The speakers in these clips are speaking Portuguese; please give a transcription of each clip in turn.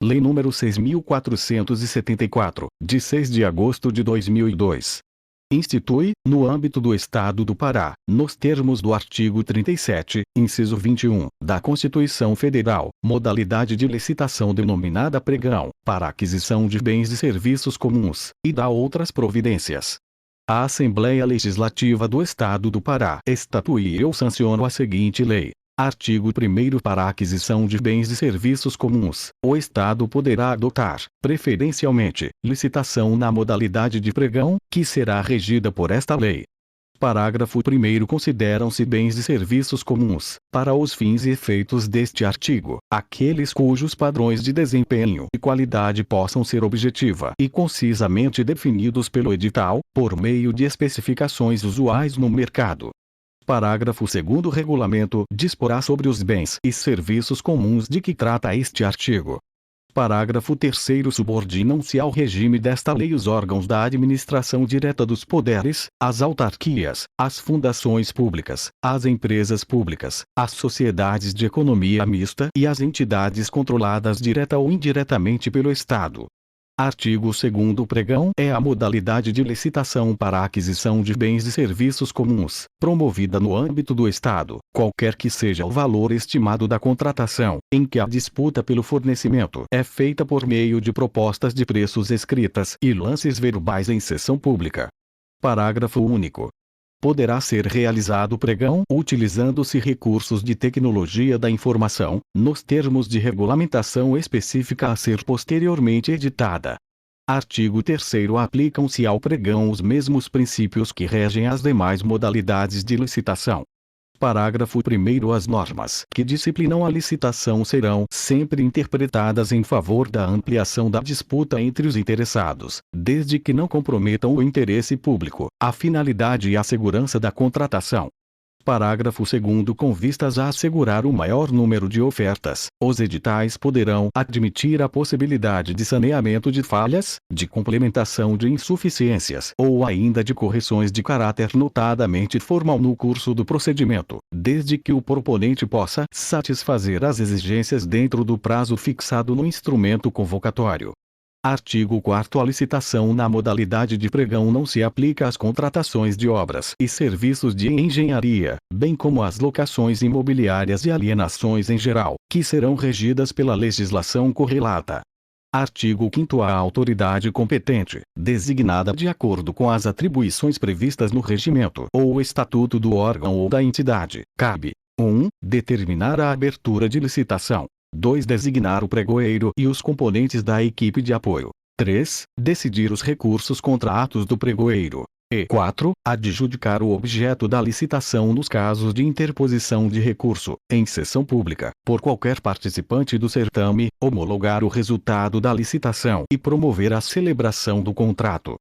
Lei nº 6.474, de 6 de agosto de 2002. Institui, no âmbito do Estado do Pará, nos termos do artigo 37, inciso 21, da Constituição Federal, modalidade de licitação denominada pregão, para aquisição de bens e serviços comuns, e dá outras providências. A Assembleia Legislativa do Estado do Pará estatui ou sanciona a seguinte lei. Artigo 1º. Para a aquisição de bens e serviços comuns, o Estado poderá adotar, preferencialmente, licitação na modalidade de pregão, que será regida por esta lei. Parágrafo 1º. Consideram-se bens e serviços comuns, para os fins e efeitos deste artigo, aqueles cujos padrões de desempenho e qualidade possam ser objetiva e concisamente definidos pelo edital, por meio de especificações usuais no mercado. Parágrafo 2º. Regulamento disporá sobre os bens e serviços comuns de que trata este artigo. Parágrafo 3º. Subordinam-se ao regime desta lei os órgãos da administração direta dos poderes, as autarquias, as fundações públicas, as empresas públicas, as sociedades de economia mista e as entidades controladas direta ou indiretamente pelo Estado. Artigo 2º. Pregão é a modalidade de licitação para a aquisição de bens e serviços comuns, promovida no âmbito do Estado, qualquer que seja o valor estimado da contratação, em que a disputa pelo fornecimento é feita por meio de propostas de preços escritas e lances verbais em sessão pública. Parágrafo único. Poderá ser realizado pregão utilizando-se recursos de tecnologia da informação, nos termos de regulamentação específica a ser posteriormente editada. Artigo 3º. Aplicam-se ao pregão os mesmos princípios que regem as demais modalidades de licitação. Parágrafo 1º. As normas que disciplinam a licitação serão sempre interpretadas em favor da ampliação da disputa entre os interessados, desde que não comprometam o interesse público, a finalidade e a segurança da contratação. Parágrafo 2º. Com vistas a assegurar o maior número de ofertas, os editais poderão admitir a possibilidade de saneamento de falhas, de complementação de insuficiências ou ainda de correções de caráter notadamente formal no curso do procedimento, desde que o proponente possa satisfazer as exigências dentro do prazo fixado no instrumento convocatório. Artigo 4º. A licitação na modalidade de pregão não se aplica às contratações de obras e serviços de engenharia, bem como às locações imobiliárias e alienações em geral, que serão regidas pela legislação correlata. Artigo 5º. A autoridade competente, designada de acordo com as atribuições previstas no regimento ou estatuto do órgão ou da entidade, cabe: 1. Determinar a abertura de licitação. 2. Designar o pregoeiro e os componentes da equipe de apoio. 3. Decidir os recursos contra atos do pregoeiro. E 4. Adjudicar o objeto da licitação nos casos de interposição de recurso, em sessão pública, por qualquer participante do certame, homologar o resultado da licitação e promover a celebração do contrato.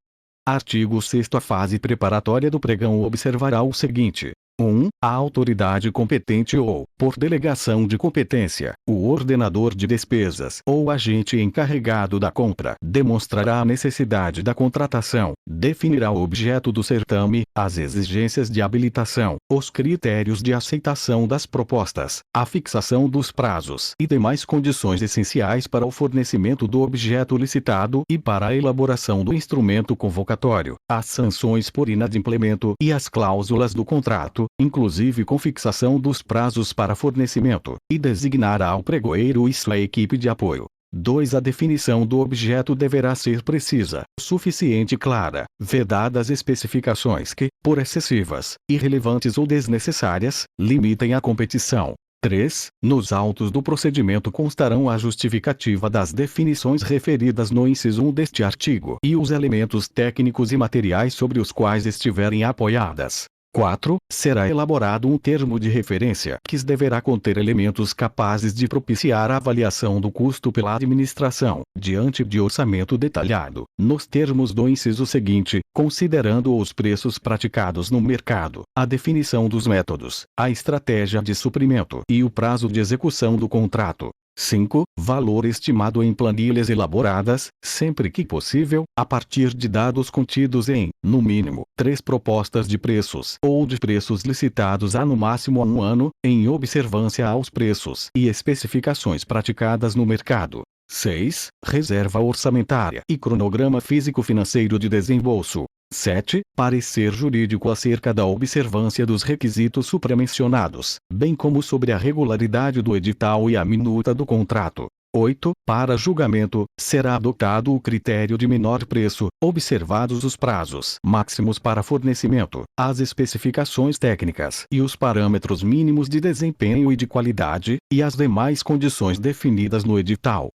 Artigo 6º. A fase preparatória do pregão observará o seguinte. 1. A autoridade competente ou, por delegação de competência, o ordenador de despesas ou agente encarregado da compra demonstrará a necessidade da contratação, definirá o objeto do certame, as exigências de habilitação, os critérios de aceitação das propostas, a fixação dos prazos e demais condições essenciais para o fornecimento do objeto licitado e para a elaboração do instrumento convocatório, as sanções por inadimplemento e as cláusulas do contrato, inclusive com fixação dos prazos para fornecimento, e designará ao pregoeiro e sua equipe de apoio. 2. A definição do objeto deverá ser precisa, suficiente e clara, vedadas especificações que, por excessivas, irrelevantes ou desnecessárias, limitem a competição. 3. Nos autos do procedimento constarão a justificativa das definições referidas no inciso 1 deste artigo e os elementos técnicos e materiais sobre os quais estiverem apoiadas. 4. Será elaborado um termo de referência que deverá conter elementos capazes de propiciar a avaliação do custo pela administração, diante de orçamento detalhado, nos termos do inciso seguinte, considerando os preços praticados no mercado, a definição dos métodos, a estratégia de suprimento e o prazo de execução do contrato. 5. Valor estimado em planilhas elaboradas, sempre que possível, a partir de dados contidos em, no mínimo, 3 propostas de preços ou de preços licitados há no máximo 1 ano, em observância aos preços e especificações praticadas no mercado. 6. Reserva orçamentária e cronograma físico-financeiro de desembolso. 7. Parecer jurídico acerca da observância dos requisitos supramencionados, bem como sobre a regularidade do edital e a minuta do contrato. 8. Para julgamento, será adotado o critério de menor preço, observados os prazos máximos para fornecimento, as especificações técnicas e os parâmetros mínimos de desempenho e de qualidade, e as demais condições definidas no edital.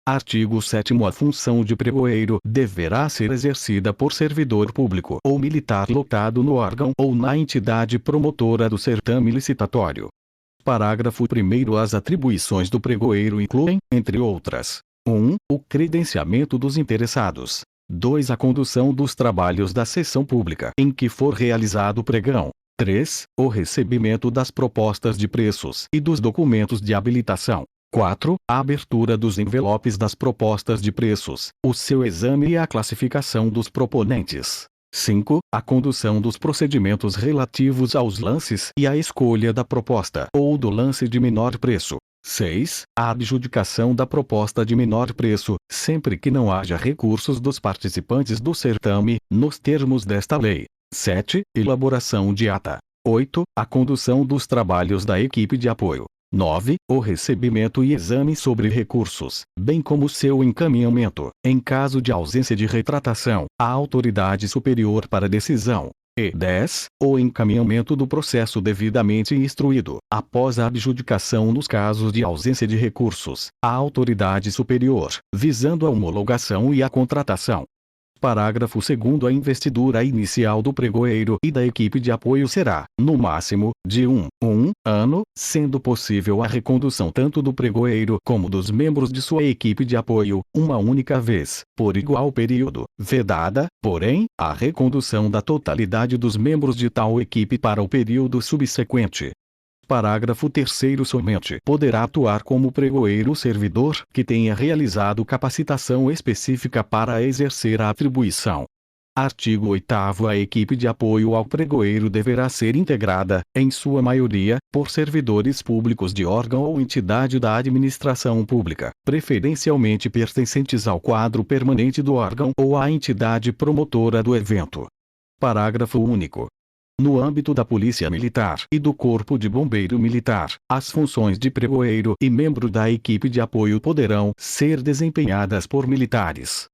Artigo 7º. A função de pregoeiro deverá ser exercida por servidor público ou militar lotado no órgão ou na entidade promotora do certame licitatório. Parágrafo 1º. As atribuições do pregoeiro incluem, entre outras: 1. O credenciamento dos interessados. 2. A condução dos trabalhos da sessão pública em que for realizado o pregão. 3. O recebimento das propostas de preços e dos documentos de habilitação. 4. A abertura dos envelopes das propostas de preços, o seu exame e a classificação dos proponentes. 5. A condução dos procedimentos relativos aos lances e a escolha da proposta ou do lance de menor preço. 6. A adjudicação da proposta de menor preço, sempre que não haja recursos dos participantes do certame, nos termos desta lei. 7. Elaboração de ata. 8. A condução dos trabalhos da equipe de apoio. 9. O recebimento e exame sobre recursos, bem como seu encaminhamento, em caso de ausência de retratação, à autoridade superior para decisão. E 10. O encaminhamento do processo devidamente instruído, após a adjudicação nos casos de ausência de recursos, à autoridade superior, visando a homologação e a contratação. Parágrafo 2º. A investidura inicial do pregoeiro e da equipe de apoio será, no máximo, de 1 ano, sendo possível a recondução tanto do pregoeiro como dos membros de sua equipe de apoio, uma única vez, por igual período, vedada, porém, a recondução da totalidade dos membros de tal equipe para o período subsequente. Parágrafo 3º. Somente poderá atuar como pregoeiro o servidor que tenha realizado capacitação específica para exercer a atribuição. Artigo 8º. A equipe de apoio ao pregoeiro deverá ser integrada, em sua maioria, por servidores públicos de órgão ou entidade da administração pública, preferencialmente pertencentes ao quadro permanente do órgão ou à entidade promotora do evento. Parágrafo único. No âmbito da Polícia Militar e do Corpo de Bombeiro Militar, as funções de pregoeiro e membro da equipe de apoio poderão ser desempenhadas por militares.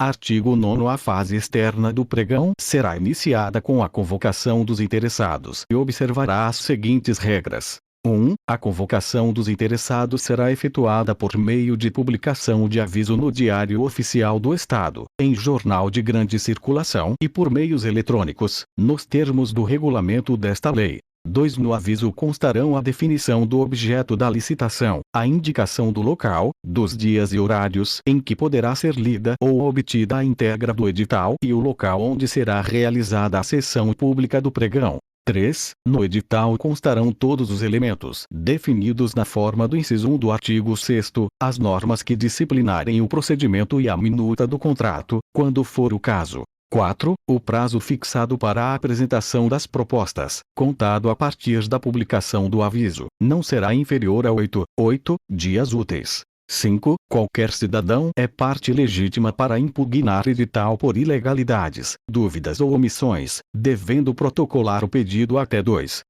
Artigo 9º. A fase externa do pregão será iniciada com a convocação dos interessados e observará as seguintes regras. 1. A convocação dos interessados será efetuada por meio de publicação de aviso no Diário Oficial do Estado, em jornal de grande circulação e por meios eletrônicos, nos termos do regulamento desta lei. 2. No aviso constarão a definição do objeto da licitação, a indicação do local, dos dias e horários em que poderá ser lida ou obtida a íntegra do edital e o local onde será realizada a sessão pública do pregão. 3. No edital constarão todos os elementos definidos na forma do inciso 1 do artigo 6º, as normas que disciplinarem o procedimento e a minuta do contrato, quando for o caso. 4. O prazo fixado para a apresentação das propostas, contado a partir da publicação do aviso, não será inferior a 8 dias úteis. 5. Qualquer cidadão é parte legítima para impugnar edital por ilegalidades, dúvidas ou omissões, devendo protocolar o pedido até 2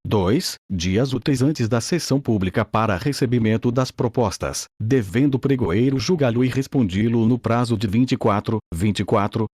dias úteis antes da sessão pública para recebimento das propostas, devendo o pregoeiro julgá-lo e respondi-lo no prazo de 24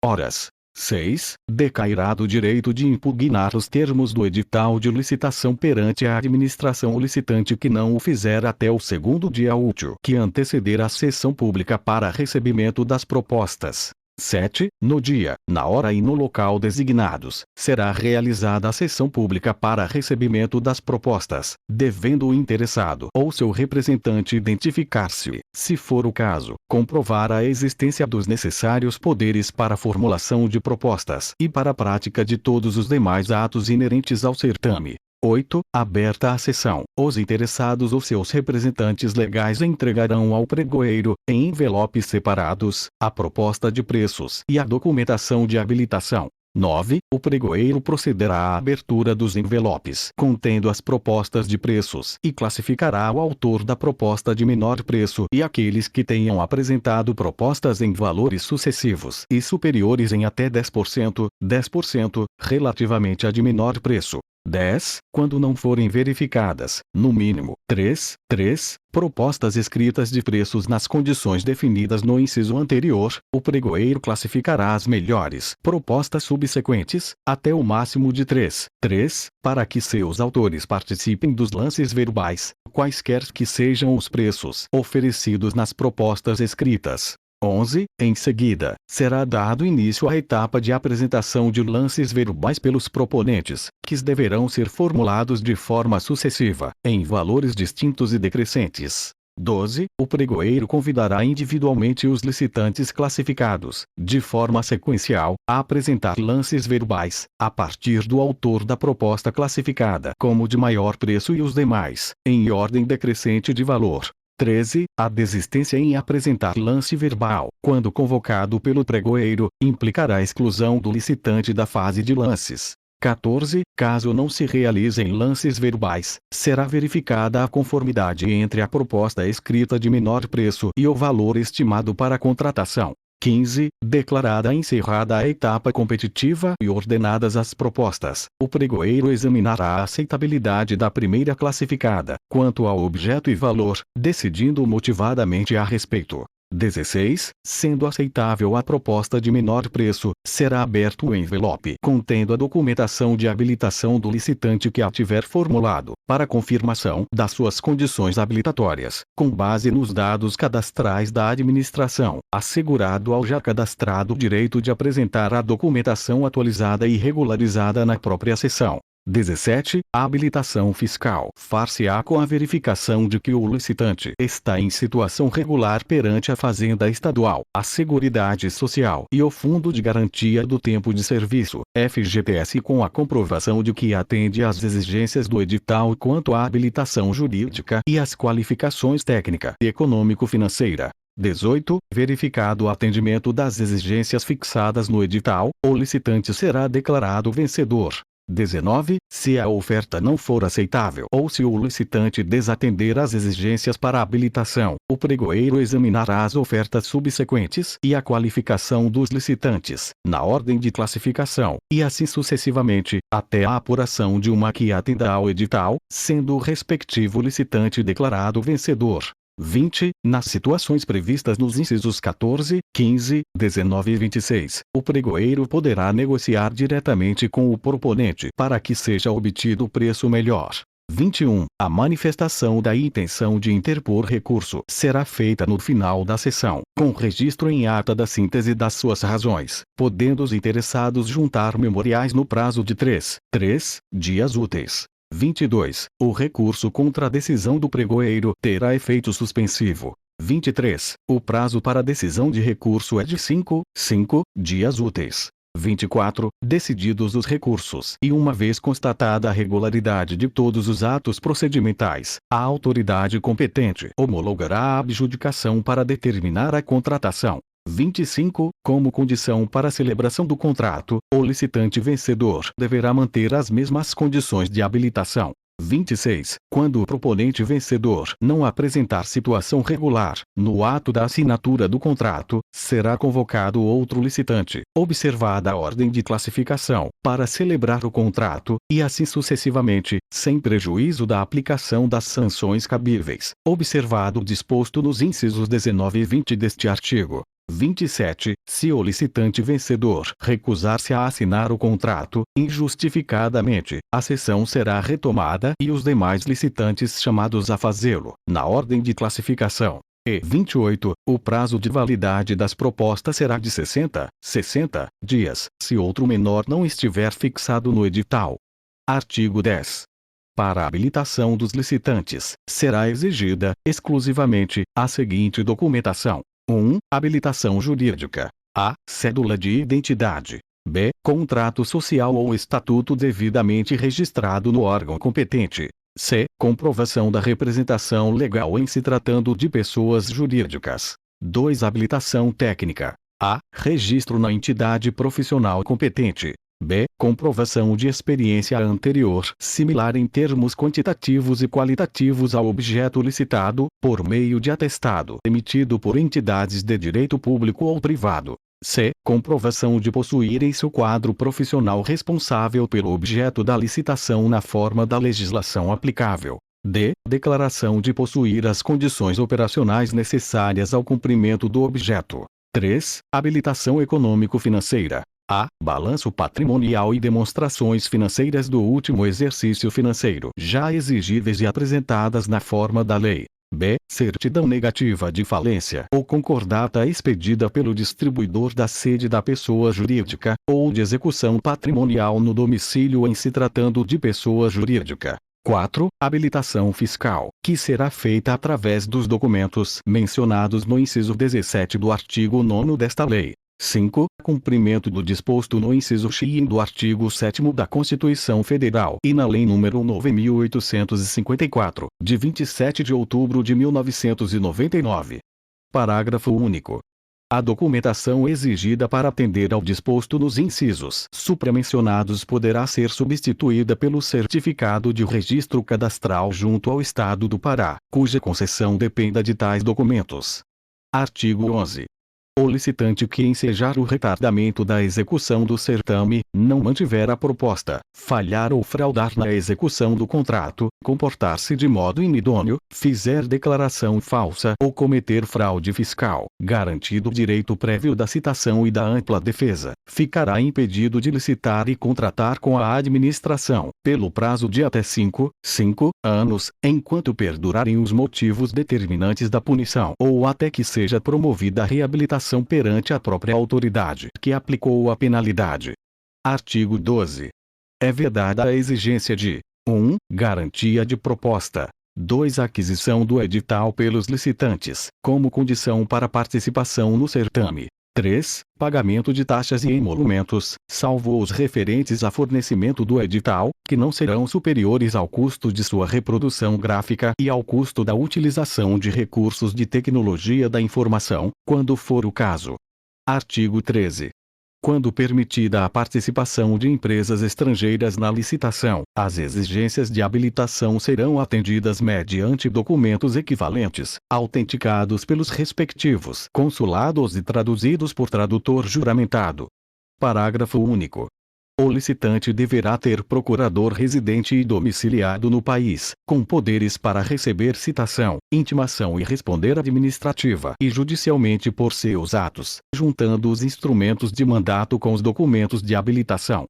horas. 6. Decairá do direito de impugnar os termos do edital de licitação perante a administração licitante que não o fizer até o segundo dia útil que anteceder a sessão pública para recebimento das propostas. 7. No dia, na hora e no local designados, será realizada a sessão pública para recebimento das propostas, devendo o interessado ou seu representante identificar-se, se for o caso, comprovar a existência dos necessários poderes para a formulação de propostas e para a prática de todos os demais atos inerentes ao certame. 8. Aberta a sessão, os interessados ou seus representantes legais entregarão ao pregoeiro, em envelopes separados, a proposta de preços e a documentação de habilitação. 9. O pregoeiro procederá à abertura dos envelopes contendo as propostas de preços e classificará o autor da proposta de menor preço e aqueles que tenham apresentado propostas em valores sucessivos e superiores em até 10%, relativamente à de menor preço. 10. Quando não forem verificadas, no mínimo, 3 propostas escritas de preços nas condições definidas no inciso anterior, o pregoeiro classificará as melhores propostas subsequentes, até o máximo de 3 para que seus autores participem dos lances verbais, quaisquer que sejam os preços oferecidos nas propostas escritas. 11. Em seguida, será dado início à etapa de apresentação de lances verbais pelos proponentes, que deverão ser formulados de forma sucessiva, em valores distintos e decrescentes. 12. O pregoeiro convidará individualmente os licitantes classificados, de forma sequencial, a apresentar lances verbais, a partir do autor da proposta classificada como de maior preço e os demais, em ordem decrescente de valor. 13. A desistência em apresentar lance verbal, quando convocado pelo pregoeiro, implicará a exclusão do licitante da fase de lances. 14. Caso não se realizem lances verbais, será verificada a conformidade entre a proposta escrita de menor preço e o valor estimado para a contratação. 15. Declarada encerrada a etapa competitiva e ordenadas as propostas, o pregoeiro examinará a aceitabilidade da primeira classificada, quanto ao objeto e valor, decidindo motivadamente a respeito. 16. Sendo aceitável a proposta de menor preço, será aberto o envelope contendo a documentação de habilitação do licitante que a tiver formulado, para confirmação das suas condições habilitatórias, com base nos dados cadastrais da administração, assegurado ao já cadastrado o direito de apresentar a documentação atualizada e regularizada na própria sessão. 17. A habilitação fiscal far-se-á com a verificação de que o licitante está em situação regular perante a Fazenda Estadual, a Seguridade Social e o Fundo de Garantia do Tempo de Serviço, FGTS, com a comprovação de que atende às exigências do edital quanto à habilitação jurídica e às qualificações técnica e econômico-financeira. 18. Verificado o atendimento das exigências fixadas no edital, o licitante será declarado vencedor. 19. Se a oferta não for aceitável ou se o licitante desatender às exigências para a habilitação, o pregoeiro examinará as ofertas subsequentes e a qualificação dos licitantes, na ordem de classificação, e assim sucessivamente, até a apuração de uma que atenda ao edital, sendo o respectivo licitante declarado vencedor. 20. Nas situações previstas nos incisos 14, 15, 19 e 26, o pregoeiro poderá negociar diretamente com o proponente para que seja obtido o preço melhor. 21. A manifestação da intenção de interpor recurso será feita no final da sessão, com registro em ata da síntese das suas razões, podendo os interessados juntar memoriais no prazo de 3 dias úteis. 22. O recurso contra a decisão do pregoeiro terá efeito suspensivo. 23. O prazo para a decisão de recurso é de 5 dias úteis. 24. Decididos os recursos e uma vez constatada a regularidade de todos os atos procedimentais, a autoridade competente homologará a adjudicação para determinar a contratação. 25. Como condição para a celebração do contrato, o licitante vencedor deverá manter as mesmas condições de habilitação. 26. Quando o proponente vencedor não apresentar situação regular, no ato da assinatura do contrato, será convocado outro licitante, observada a ordem de classificação, para celebrar o contrato, e assim sucessivamente, sem prejuízo da aplicação das sanções cabíveis, observado o disposto nos incisos 19 e 20 deste artigo. 27. Se o licitante vencedor recusar-se a assinar o contrato, injustificadamente, a sessão será retomada e os demais licitantes chamados a fazê-lo, na ordem de classificação. E 28. O prazo de validade das propostas será de 60 dias, se outro menor não estiver fixado no edital. Artigo 10. Para a habilitação dos licitantes, será exigida, exclusivamente, a seguinte documentação. 1. Habilitação jurídica. A. Cédula de identidade. B. Contrato social ou estatuto devidamente registrado no órgão competente. C. Comprovação da representação legal em se tratando de pessoas jurídicas. 2. Habilitação técnica. A. Registro na entidade profissional competente. B. Comprovação de experiência anterior similar em termos quantitativos e qualitativos ao objeto licitado, por meio de atestado emitido por entidades de direito público ou privado. C. Comprovação de possuírem seu quadro profissional responsável pelo objeto da licitação na forma da legislação aplicável. D. Declaração de possuir as condições operacionais necessárias ao cumprimento do objeto. 3. Habilitação econômico-financeira. A. Balanço patrimonial e demonstrações financeiras do último exercício financeiro já exigíveis e apresentadas na forma da lei. B. Certidão negativa de falência ou concordata expedida pelo distribuidor da sede da pessoa jurídica, ou de execução patrimonial no domicílio em se tratando de pessoa jurídica. 4. Habilitação fiscal, que será feita através dos documentos mencionados no inciso 17 do artigo 9º desta lei. 5. Cumprimento do disposto no inciso X do artigo 7º da Constituição Federal e na Lei nº 9.854, de 27 de outubro de 1999. Parágrafo único. A documentação exigida para atender ao disposto nos incisos supramencionados poderá ser substituída pelo certificado de registro cadastral junto ao Estado do Pará, cuja concessão dependa de tais documentos. Artigo 11. O licitante que ensejar o retardamento da execução do certame, não mantiver a proposta, falhar ou fraudar na execução do contrato, comportar-se de modo inidôneo, fizer declaração falsa ou cometer fraude fiscal, garantido o direito prévio da citação e da ampla defesa, ficará impedido de licitar e contratar com a administração, pelo prazo de até 5 anos, enquanto perdurarem os motivos determinantes da punição ou até que seja promovida a reabilitação perante a própria autoridade que aplicou a penalidade. Artigo 12. É vedada a exigência de 1. Garantia de proposta. 2. Aquisição do edital pelos licitantes, como condição para participação no certame. 3. Pagamento de taxas e emolumentos, salvo os referentes a fornecimento do edital, que não serão superiores ao custo de sua reprodução gráfica e ao custo da utilização de recursos de tecnologia da informação, quando for o caso. Artigo 13. Quando permitida a participação de empresas estrangeiras na licitação, as exigências de habilitação serão atendidas mediante documentos equivalentes, autenticados pelos respectivos consulados e traduzidos por tradutor juramentado. Parágrafo único. O licitante deverá ter procurador residente e domiciliado no país, com poderes para receber citação, intimação e responder administrativa e judicialmente por seus atos, juntando os instrumentos de mandato com os documentos de habilitação.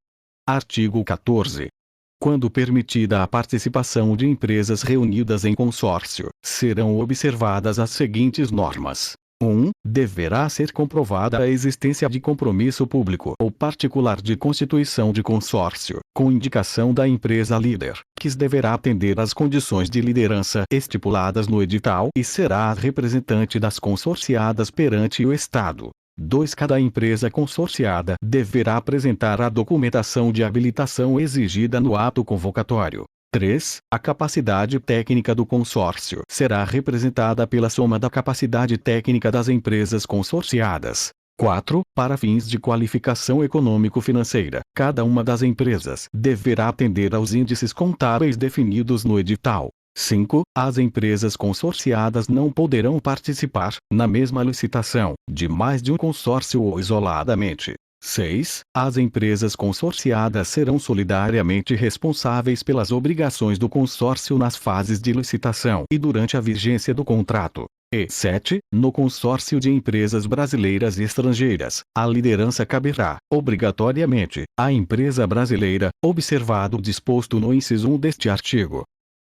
Artigo 14. Quando permitida a participação de empresas reunidas em consórcio, serão observadas as seguintes normas. 1. Deverá ser comprovada a existência de compromisso público ou particular de constituição de consórcio, com indicação da empresa líder, que deverá atender às condições de liderança estipuladas no edital e será a representante das consorciadas perante o Estado. 2. Cada empresa consorciada deverá apresentar a documentação de habilitação exigida no ato convocatório. 3. A capacidade técnica do consórcio será representada pela soma da capacidade técnica das empresas consorciadas. 4. Para fins de qualificação econômico-financeira, cada uma das empresas deverá atender aos índices contábeis definidos no edital. 5. As empresas consorciadas não poderão participar, na mesma licitação, de mais de um consórcio ou isoladamente. 6. As empresas consorciadas serão solidariamente responsáveis pelas obrigações do consórcio nas fases de licitação e durante a vigência do contrato. E 7. No consórcio de empresas brasileiras e estrangeiras, a liderança caberá, obrigatoriamente, à empresa brasileira, observado o disposto no inciso 1 deste artigo.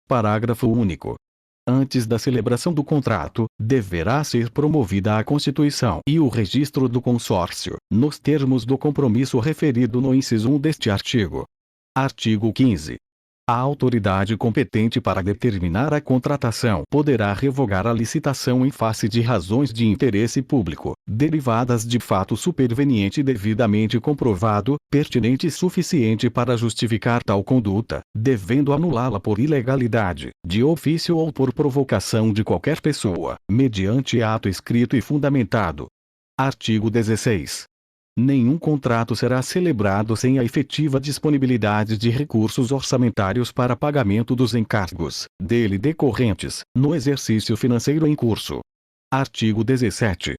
Parágrafo único. Antes da celebração do contrato, deverá ser promovida a constituição e o registro do consórcio, nos termos do compromisso referido no inciso 1 deste artigo. Artigo 15. A autoridade competente para determinar a contratação poderá revogar a licitação em face de razões de interesse público, derivadas de fato superveniente devidamente comprovado, pertinente e suficiente para justificar tal conduta, devendo anulá-la por ilegalidade, de ofício ou por provocação de qualquer pessoa, mediante ato escrito e fundamentado. Artigo 16. Nenhum contrato será celebrado sem a efetiva disponibilidade de recursos orçamentários para pagamento dos encargos, dele decorrentes, no exercício financeiro em curso. Artigo 17.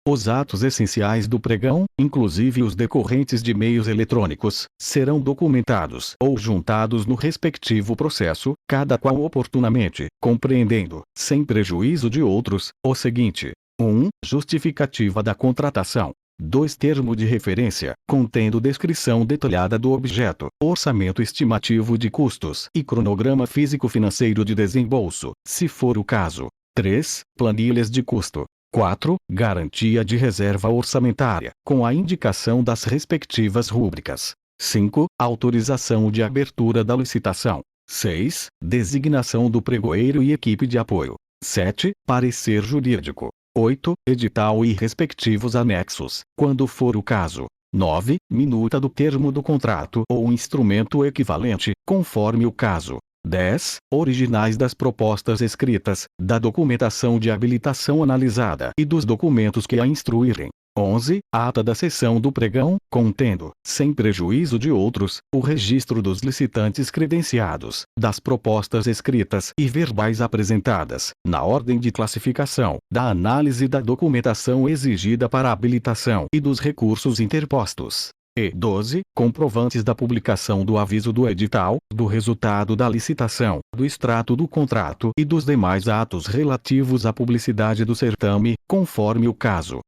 Os atos essenciais do pregão, inclusive os decorrentes de meios eletrônicos, serão documentados ou juntados no respectivo processo, cada qual oportunamente, compreendendo, sem prejuízo de outros, o seguinte: 1. Justificativa da contratação. 2. Termo de referência, contendo descrição detalhada do objeto, orçamento estimativo de custos e cronograma físico-financeiro de desembolso, se for o caso. 3. Planilhas de custo. 4. Garantia de reserva orçamentária, com a indicação das respectivas rúbricas. 5. Autorização de abertura da licitação. 6. Designação do pregoeiro e equipe de apoio. 7. Parecer jurídico. 8. Edital e respectivos anexos, quando for o caso. 9. Minuta do termo do contrato ou instrumento equivalente, conforme o caso. 10. Originais das propostas escritas, da documentação de habilitação analisada e dos documentos que a instruírem. 11. Ata da sessão do pregão, contendo, sem prejuízo de outros, o registro dos licitantes credenciados, das propostas escritas e verbais apresentadas, na ordem de classificação, da análise da documentação exigida para a habilitação e dos recursos interpostos. E 12. Comprovantes da publicação do aviso do edital, do resultado da licitação, do extrato do contrato e dos demais atos relativos à publicidade do certame, conforme o caso.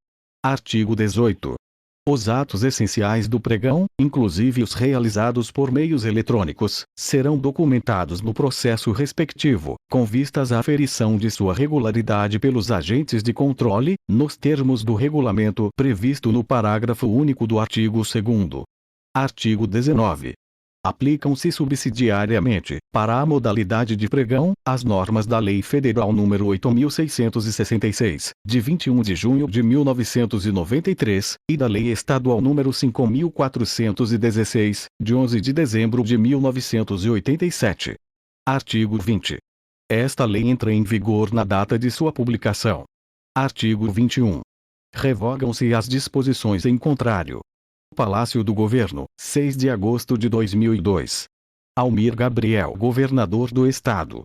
Artigo 18. Os atos essenciais do pregão, inclusive os realizados por meios eletrônicos, serão documentados no processo respectivo, com vistas à aferição de sua regularidade pelos agentes de controle, nos termos do regulamento previsto no parágrafo único do artigo 2º. Artigo 19. Aplicam-se subsidiariamente, para a modalidade de pregão, as normas da Lei Federal nº 8.666, de 21 de junho de 1993, e da Lei Estadual nº 5.416, de 11 de dezembro de 1987. Artigo 20. Esta lei entra em vigor na data de sua publicação. Artigo 21. Revogam-se as disposições em contrário. Palácio do Governo, 6 de agosto de 2002. Almir Gabriel, Governador do Estado.